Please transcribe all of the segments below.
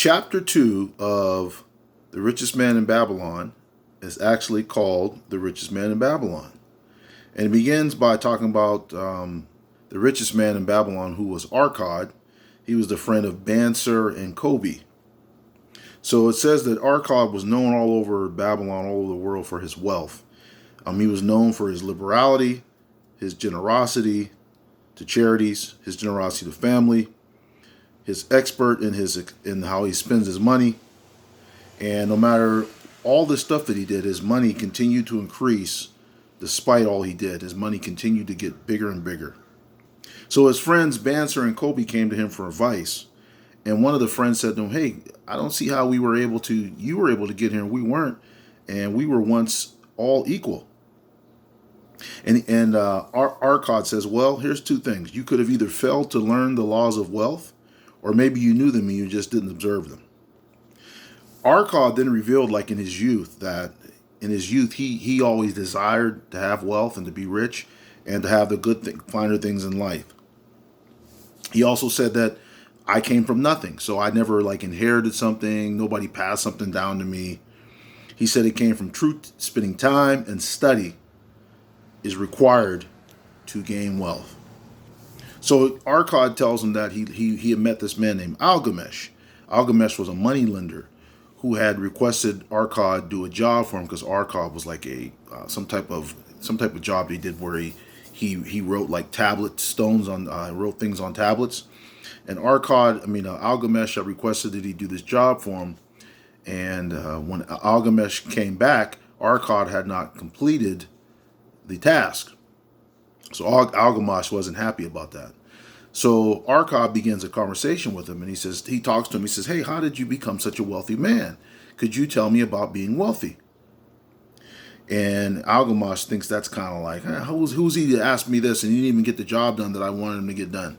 chapter 2 of The Richest Man in Babylon is actually called The Richest Man in Babylon. And it begins by talking about the richest man in Babylon, who was Arcad. He was the friend of Bansir and Kobe. So it says that Arcad was known all over Babylon, all over the world for his wealth. He was known for his liberality, his generosity to charities, his generosity to family, his expert in how he spends his money. And no matter all the stuff that he did, his money continued to increase despite all he did. His money continued to get bigger and bigger. So his friends Bansir and Kobe came to him for advice. And one of the friends said to him, "Hey, I don't see how you were able to get here and we weren't. And we were once all equal." And Arcad says, "Well, here's two things. You could have either failed to learn the laws of wealth, or maybe you knew them and you just didn't observe them." Arcad then revealed, like in his youth, that in his youth he always desired to have wealth and to be rich and to have the finer things in life. He also said that I came from nothing, so I never inherited something. Nobody passed something down to me. He said it came from truth, spending time and study is required to gain wealth. So Arcad tells him that he had met this man named Algamesh. Algamesh was a money lender who had requested Arcad do a job for him because Arcad was like some type of job he did where he wrote wrote things on tablets. And Algamesh requested that he do this job for him. And when Algamesh came back, Arcad had not completed the task. So Algamesh wasn't happy about that. So Arcad begins a conversation with him, and he talks to him. He says, "Hey, how did you become such a wealthy man? Could you tell me about being wealthy?" And Algamesh thinks that's kind of like, who's he to ask me this? And he didn't even get the job done that I wanted him to get done.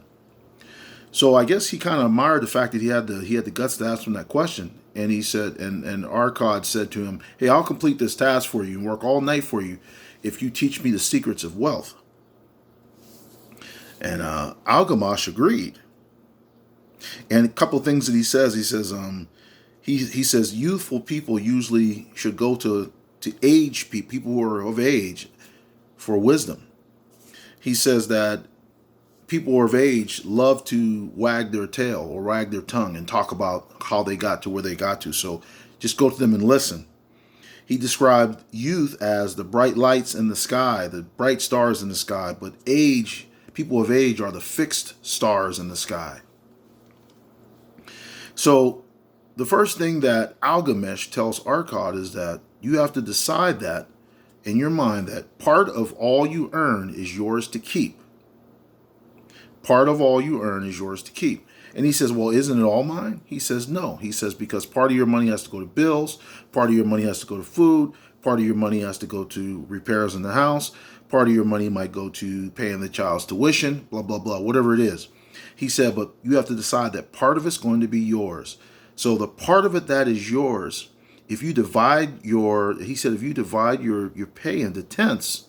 So I guess he kind of admired the fact that he had the guts to ask him that question. And he said, and Arcad said to him, "Hey, I'll complete this task for you and work all night for you if you teach me the secrets of wealth." And Algamesh agreed. And a couple of things that he says, he says youthful people usually should go to age people who are of age for wisdom. He says that people who are of age love to wag their tail or wag their tongue and talk about how they got to where they got to. So just go to them and listen. He described youth as the bright lights in the sky, the bright stars in the sky, but people of age are the fixed stars in the sky. So the first thing that Algamesh tells Arcad is that you have to decide that in your mind that part of all you earn is yours to keep. Part of all you earn is yours to keep. And he says, "Well, isn't it all mine?" He says, "No." He says, "Because part of your money has to go to bills, part of your money has to go to food, part of your money has to go to repairs in the house, part of your money might go to paying the child's tuition, blah, blah, blah, whatever it is." He said, "But you have to decide that part of it's going to be yours. So the part of it that is yours, if you divide your pay into tenths,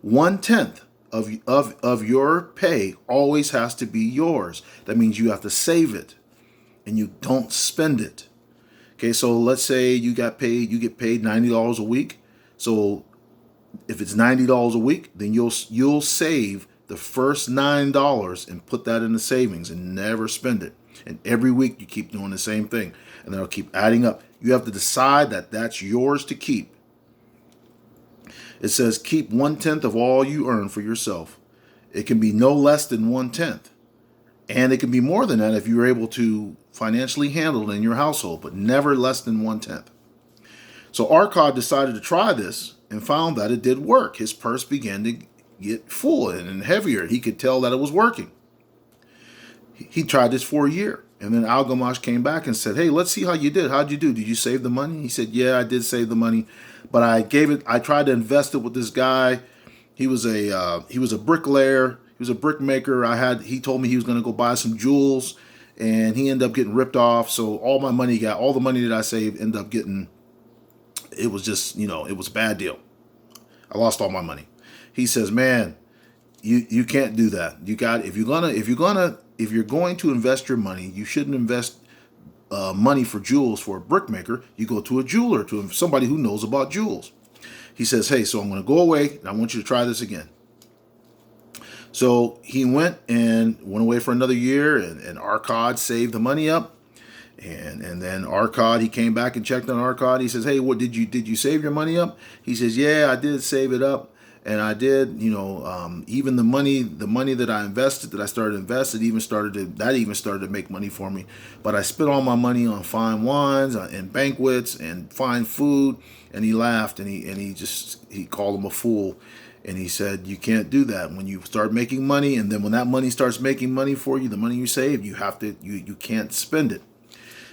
1/10 of your pay always has to be yours. That means you have to save it and you don't spend it." Okay, so let's say you get paid $90 a week. So if it's $90 a week, then you'll save the first $9 and put that in the savings and never spend it. And every week you keep doing the same thing, and that'll keep adding up. You have to decide that that's yours to keep. It says keep 1/10 of all you earn for yourself. It can be no less than 1/10. And it can be more than that if you're able to financially handle it in your household, but never less than 1/10. So Arcad decided to try this and found that it did work. His purse began to get full and heavier. He could tell that it was working. He tried this for a year. And then Algamesh came back and said, "Hey, let's see how you did. How'd you do? Did you save the money?" He said, "Yeah, I did save the money, but I tried to invest it with this guy. He was a bricklayer. He was a brickmaker. He told me he was going to go buy some jewels, and he ended up getting ripped off. So all the money that I saved ended up getting, it was just, it was a bad deal. I lost all my money." He says, "Man, you can't do that. If you're going to invest your money, you shouldn't invest money for jewels for a brickmaker, you go to a jeweler, to somebody who knows about jewels. He says, hey, so I'm going to go away and I want you to try this again. So he went away for another year, and Arcad saved the money up. And then Arcad, he came back and checked on Arcad. He says, hey, what did you save your money up? He says, yeah, I did save it up. And I did, even the money that I invested, that I started investing, even started to make money for me. But I spent all my money on fine wines and banquets and fine food. And he laughed, and he called him a fool. And he said, you can't do that. When you start making money, and then when that money starts making money for you, the money you saved, you can't spend it.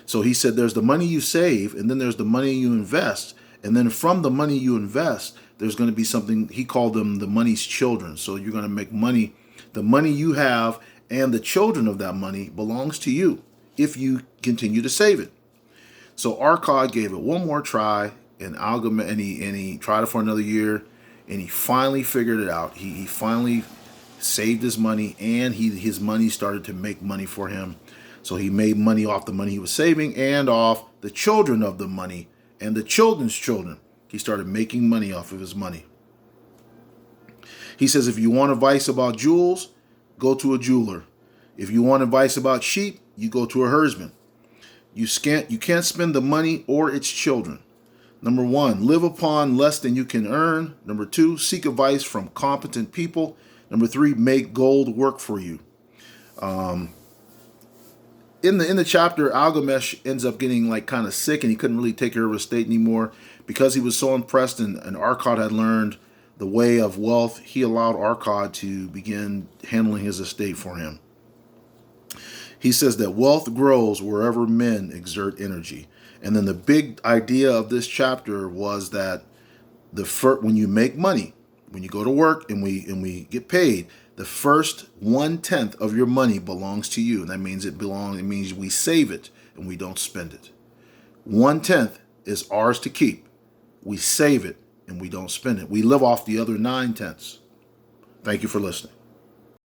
So he said, there's the money you save, and then there's the money you invest. And then from the money you invest, there's going to be something, he called them the money's children. So you're going to make money. The money you have and the children of that money belongs to you if you continue to save it. So Arcad gave it one more try, and he tried it for another year, and he finally figured it out. He finally saved his money, and his money started to make money for him. So he made money off the money he was saving and off the children of the money and the children's children. He started making money off of his money. He says, if you want advice about jewels, go to a jeweler. If you want advice about sheep, you go to a herdsman. You can't spend the money or its children. Number 1, live upon less than you can earn. Number 2, seek advice from competent people. Number 3, make gold work for you. In the chapter, Algamesh ends up getting kind of sick, and he couldn't really take care of his estate anymore because he was so impressed, and Arcad had learned the way of wealth. He allowed Arcad to begin handling his estate for him. He says that wealth grows wherever men exert energy. And then the big idea of this chapter was that when you make money, when you go to work and we get paid, the first 1/10 of your money belongs to you. And that means it means we save it and we don't spend it. 1/10 is ours to keep. We save it and we don't spend it. We live off the other 9/10. Thank you for listening.